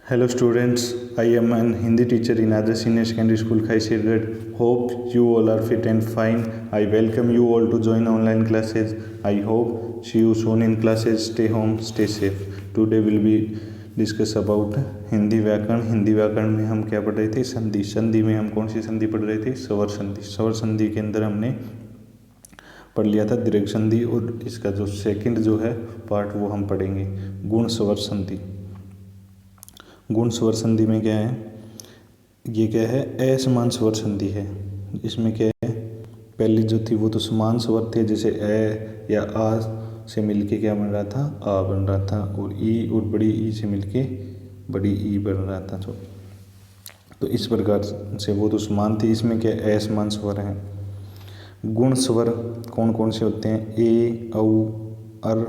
Hello students, I am an Hindi teacher in Adarsh Senior Secondary School, Khaisirgarh. Hope you all are fit and fine. I welcome you all to join online classes. I hope see you soon in classes. Stay home, stay safe. Today will be discuss about Hindi व्याकरण। हिंदी व्याकरण में हम क्या पढ़ रहे थे? संधि। संधि में हम कौन सी संधि पढ़ रहे थे? स्वर संधि। स्वर संधि के अंदर हमने पढ़ लिया था दीर्घ संधि, और इसका जो सेकंड जो है पार्ट वो हम पढ़ेंगे गुण स्वर संधि। गुण स्वर संधि में क्या है? ये क्या है? असमान स्वर संधि है। इसमें क्या है? पहली जो थी वो तो समान स्वर थे, जैसे ए या आ से मिलके क्या बन रहा था? आ बन रहा था, और ई और बड़ी ई से मिलके बड़ी ई बन रहा था। तो इस प्रकार से वो तो समान थी। इसमें क्या असमान स्वर हैं। गुण स्वर कौन कौन से होते हैं? ए, औ, अर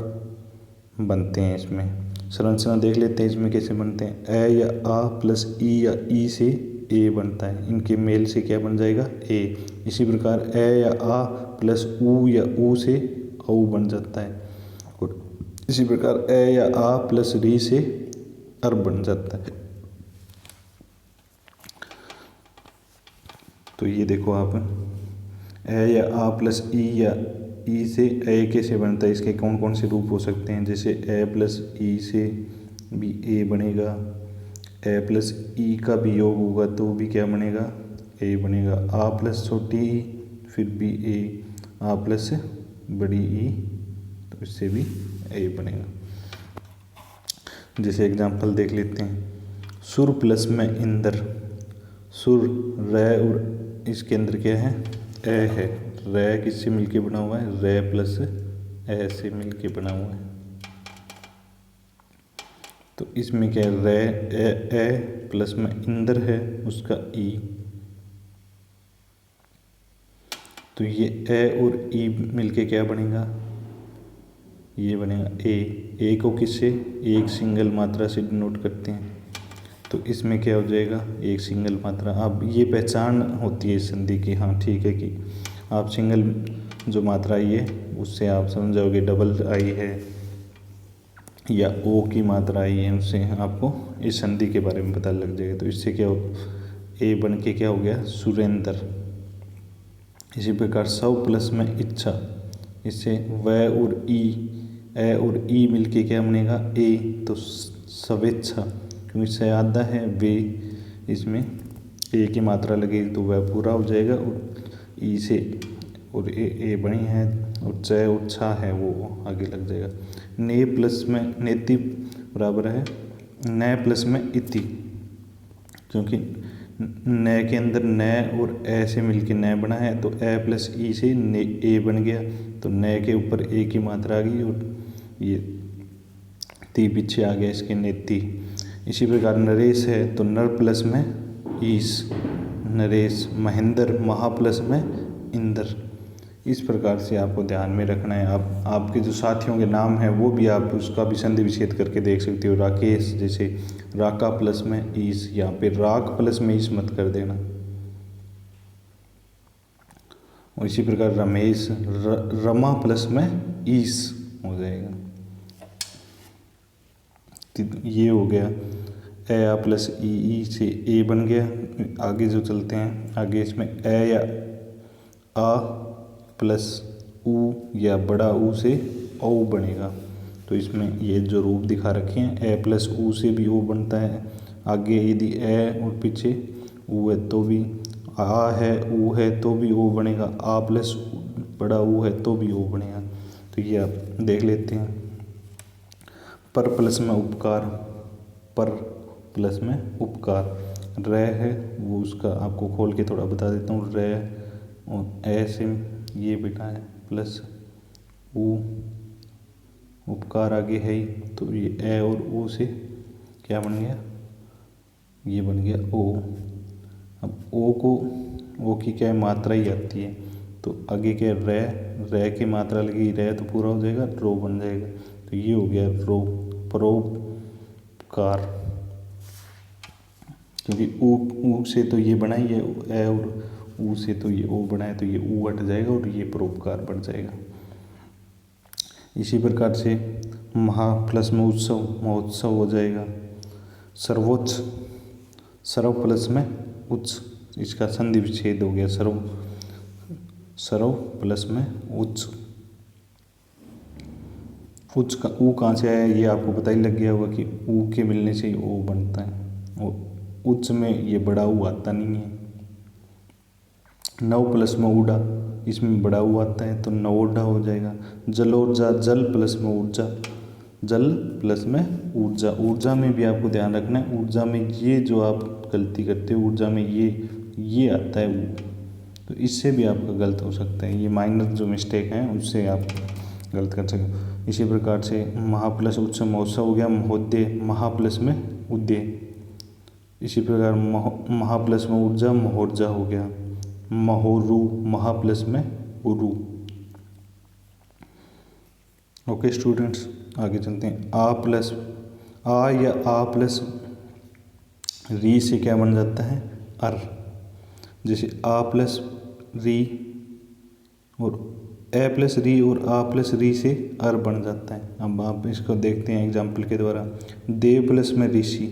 बनते हैं। इसमें संरचना देख लेते हैं इसमें कैसे बनते हैं। ए या आ प्लस ई या ई से ए बनता है। इनके मेल से क्या बन जाएगा? ए। इसी प्रकार ए या आ प्लस ऊ या ऊ से औ बन जाता है, और इसी प्रकार ए या आ प्लस री से अर बन जाता है। तो ये देखो आप, ए या आ प्लस ई या ई से ए कैसे बनता है? इसके कौन कौन से रूप हो सकते हैं? जैसे ए प्लस ई से भी ए बनेगा, ए प्लस ई का भी योग होगा तो भी क्या बनेगा? ए बनेगा। आ प्लस छोटी ई फिर भी ए, आ प्लस बड़ी ई तो इससे भी ए बनेगा। जैसे एग्जाम्पल देख लेते हैं। सुर प्लस में इंदर। सुर रे और इसके अंदर क्या है? ए है। रे किससे मिलके बना हुआ है? रे प्लस ए से मिलके बना हुआ है। तो इसमें क्या है? रे ए प्लस में इंदर है, उसका ई। तो ये ए और ई मिलके क्या बनेगा? ये बनेगा ए। ए को किससे? एक सिंगल मात्रा से डिनोट करते हैं। तो इसमें क्या हो जाएगा? एक सिंगल मात्रा। अब ये पहचान होती है इस संधि की। हाँ ठीक है कि आप सिंगल जो मात्रा आई है उससे आप समझ जाओगे डबल आई है या ओ की मात्रा आई है, उससे आपको इस संधि के बारे में पता लग जाएगा। तो इससे क्या हो? ए बन के क्या हो गया? सुरेंद्र। इसी प्रकार सव प्लस में इच्छा। इससे व और ई, ए और ई मिलके क्या बनेगा? ए। तो स्वेच्छा, क्योंकि से आधा है वे, इसमें ए की मात्रा लगेगी तो वह पूरा हो जाएगा, और ई से और ए बनी है, और च और छा है वो आगे लग जाएगा। ने प्लस में नेति बराबर है न प्लस में इति, क्योंकि न के अंदर न और ए से मिलके न बना है, तो ए प्लस ई से ने ए बन गया। तो न के ऊपर ए की मात्रा आ गई, और ये ती पीछे आ गया इसके नेति। इसी प्रकार नरेश है तो नर प्लस में ईस, नरेश। महेंद्र महा प्लस में इंदर। इस प्रकार से आपको ध्यान में रखना है। आप आपके जो साथियों के नाम हैं वो भी आप उसका भी संधि विच्छेद करके देख सकते हो। राकेश, जैसे राका प्लस में ईस, यहाँ पे राक प्लस में ईस मत कर देना। और इसी प्रकार रमेश, रमा प्लस में ईस हो जाएगा। ये हो गया ए आ प्लस ई से ए बन गया। आगे जो चलते हैं, आगे इसमें ए या आ प्लस ऊ या बड़ा ऊ से औ बनेगा। तो इसमें ये जो रूप दिखा रखे हैं, ए प्लस ऊ से भी ओ बनता है। आगे यदि ए और पीछे ऊ है तो भी, आ है ऊ है तो भी ओ बनेगा, आ प्लस बड़ा ऊ है तो भी ओ बनेगा। तो ये आप देख लेते हैं। पर प्लस में उपकार, पर प्लस में उपकार। रे है वो उसका आपको खोल के थोड़ा बता देता हूँ। रे और ए से ये बेटा है प्लस ऊ, उपकार आगे है ही, तो ये ए और ओ से क्या बन गया? ये बन गया ओ। अब ओ को, ओ की क्या मात्रा ही आती है, तो आगे क्या रे, रे की मात्रा लगी, रे तो पूरा हो जाएगा, रो बन जाएगा। तो ये हो गया रो, परोपकार। क्योंकि ऊ से तो ये बना ही है, ए और ऊ से तो ये ओ बना है, तो ये ऊ हट जाएगा और ये परोपकार बन जाएगा। इसी प्रकार से महा प्लस में उत्सव, महोत्सव हो जाएगा। सर्वोच्च, सर्व प्लस में उच्च, इसका संधि विच्छेद हो गया। सर्व, सर्व प्लस में उच्च। उच्च का ऊ कहाँ से आया ये आपको पता ही लग गया होगा कि ऊ के मिलने से ही ओ बनता है। उच्च में ये बड़ा ऊ आता नहीं है। नव प्लस में ऊडा, इसमें बड़ा ऊ आता है तो नवोडा हो जाएगा। जलोर्जा, जल प्लस में ऊर्जा, जल प्लस में ऊर्जा। ऊर्जा में भी आपको ध्यान रखना है, ऊर्जा में ये जो आप गलती करते हो, ऊर्जा में ये आता है ऊ, तो इससे भी आपका गलत हो सकता है। ये माइनर जो मिस्टेक है उससे आप गलत कर सकते हो। इसी प्रकार से महा प्लस उच्च महोत्सव हो गया महोदय, महा प्लस में उदय। इसी प्रकार महा प्लस में ऊर्जा महोर्जा हो गया। महोरु, महा प्लस में उरु। ओके स्टूडेंट्स, आगे चलते हैं। आ प्लस, आ या आ प्लस री से क्या बन जाता है? अर। जैसे आ प्लस री और ए प्लस री और आ प्लस री से अर बन जाता है। अब आप इसको देखते हैं एग्जाम्पल के द्वारा। देव प्लस में ऋषि,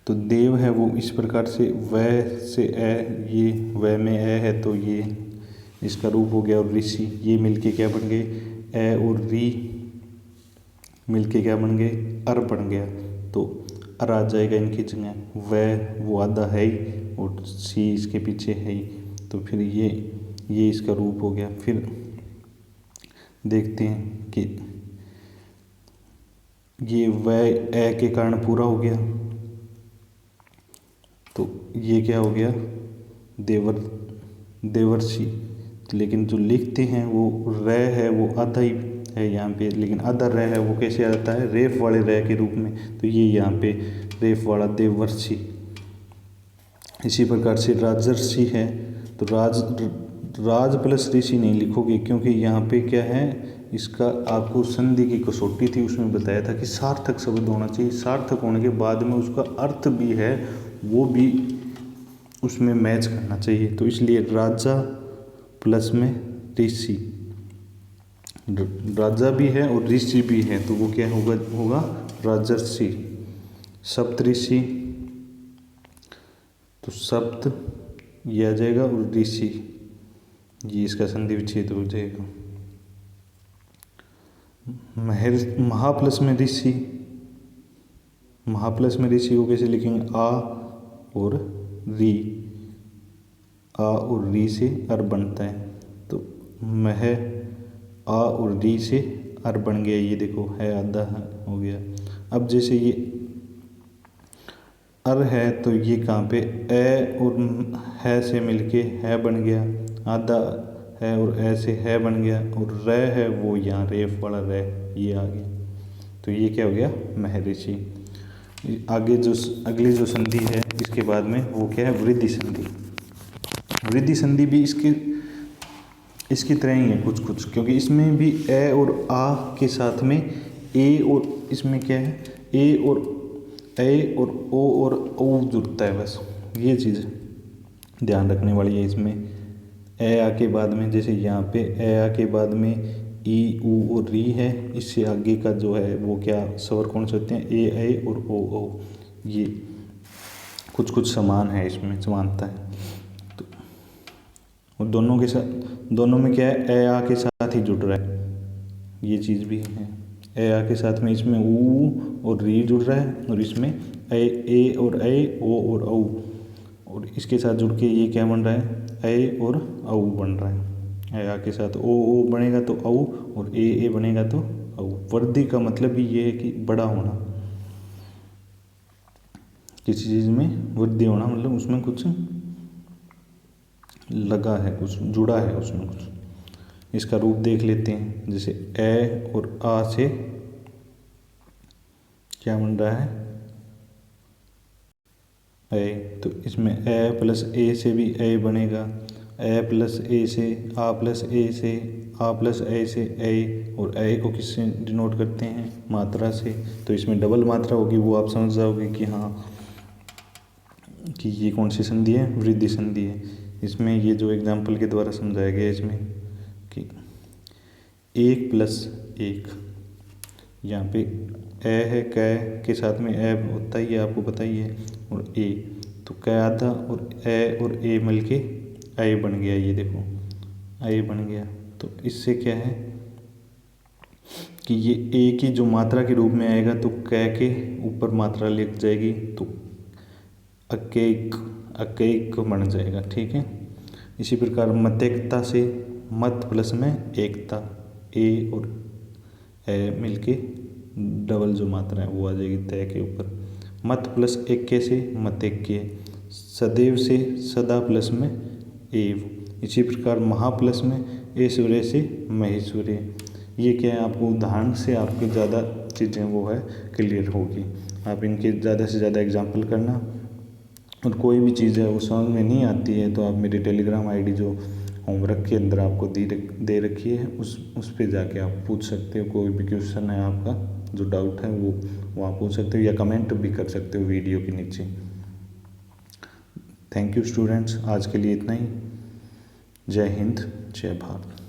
तो देव है वो इस प्रकार से वह से ए, ये वह में ए है तो ये इसका रूप हो गया। और ऋषि ये मिलके क्या बन गए? ए और री मिलके क्या बन गए? अर बन गया। तो अर आ जाएगा इनकी जगह। वह वो आधा है ही और सी इसके पीछे है ही, तो फिर ये इसका रूप हो गया। फिर देखते हैं कि ये वह ए के कारण पूरा हो गया, तो ये क्या हो गया? देवर्षि। लेकिन जो लिखते हैं वो र है वो आधा ही है यहाँ पे, लेकिन आधा र है वो कैसे आता है? रेफ वाले र के रूप में, तो ये यहाँ पे रेफ वाला देवर्षि। इसी प्रकार से राजर्षि है, तो राज प्लस ऋषि नहीं लिखोगे, क्योंकि यहाँ पे क्या है, इसका आपको संधि की कसौटी थी, उसमें बताया था कि सार्थक शब्द होना चाहिए। सार्थक होने के बाद में उसका अर्थ भी है वो भी उसमें मैच करना चाहिए, तो इसलिए राजा प्लस में ऋषि। राजा भी है और ऋषि भी है, तो वो क्या होगा राजर्षि। सप्तऋषि, तो सप्त ये आ जाएगा और ऋषि ये इसका संधि विच्छेद हो जाएगा। महा प्लस में ऋषि, महा प्लस में ऋषि को कैसे लिखेंगे? आ और री, आ और री से अर बनता है, तो मह आ और री से अर बन गया। ये देखो है आधा हो गया। अब जैसे ये अर है तो ये कहाँ पे ए और है से मिलके है बन गया, आधा है और ए से है बन गया, और र है वो यहाँ रेफ वाला र ये आ गया, तो ये क्या हो गया? महर्षि। आगे जो अगली जो संधि है इसके बाद में वो क्या है? वृद्धि संधि। वृद्धि संधि भी इसकी तरह ही है कुछ, क्योंकि इसमें भी ए और आ के साथ में ए और इसमें क्या है? ए और ओ और ओ जुड़ता है, बस ये चीज़ ध्यान रखने वाली है। इसमें ए आ के बाद में, जैसे यहाँ पे ए आ के बाद में ई ऊ और री है, इससे आगे का जो है वो क्या स्वर कौन से होते हैं? ए और ओ। ये कुछ समान है, इसमें समानता है। तो और दोनों के साथ, दोनों में क्या है? ए आ के साथ ही जुड़ रहा है, ये चीज़ भी है। ए आ के साथ में इसमें ऊ और री जुड़ रहा है, और इसमें ए और ए, ओ और औ, और इसके साथ जुड़ के ये क्या बन रहा है? ए और औ बन रहा है। ए आ के साथ ओ बनेगा तो औ, और ए बनेगा तो औ। वृद्धि का मतलब भी ये है कि बड़ा होना, किसी चीज़ में वृद्धि होना, मतलब उसमें कुछ लगा है, कुछ जुड़ा है उसमें कुछ। इसका रूप देख लेते हैं, जैसे ए और आ से क्या बन रहा है? ए, तो इसमें ए प्लस ए से भी ए बनेगा, ए प्लस ए से आ प्लस ए से आ प्लस ए से ए, और ए को किससे डिनोट करते हैं? मात्रा से, तो इसमें डबल मात्रा होगी, वो आप समझ जाओगे कि हाँ कि ये कौन सी संधि है? वृद्धि संधि है। इसमें ये जो एग्जाम्पल के द्वारा समझाया गया है इसमें कि 1 + 1, यहाँ पे ए है, कै के साथ में ए होता ही है, आपको पता ही है, और ए, तो कै आधा और ए मिल के ए बन गया। ये देखो ए बन गया। तो इससे क्या है कि ये ए की जो मात्रा के रूप में आएगा तो कै के ऊपर मात्रा लिख जाएगी, तो अकेक अकेक बन जाएगा। ठीक है। इसी प्रकार मतेकता से मत प्लस में एकता, ए और ए मिलके डबल जो मात्रा है वो आ जाएगी तय के ऊपर। मत प्लस एक्के से मतेक्य, सदैव से सदा प्लस में एव। इसी प्रकार महा प्लस में ऐश्वर्य से महेश्वर्य। ये क्या है, आपको उदाहरण से आपके ज़्यादा चीज़ें वो है क्लियर होगी। आप इनके ज़्यादा से ज़्यादा एग्जाम्पल करना, और कोई भी चीज़ है वो समझ में नहीं आती है तो आप मेरी टेलीग्राम आईडी जो होमवर्क के अंदर आपको दे रखी है उस पे जाके आप पूछ सकते हो। कोई भी क्वेश्चन है आपका जो डाउट है वो आप पूछ सकते हो, या कमेंट भी कर सकते हो वीडियो के नीचे। थैंक यू स्टूडेंट्स, आज के लिए इतना ही। जय हिंद, जय भारत।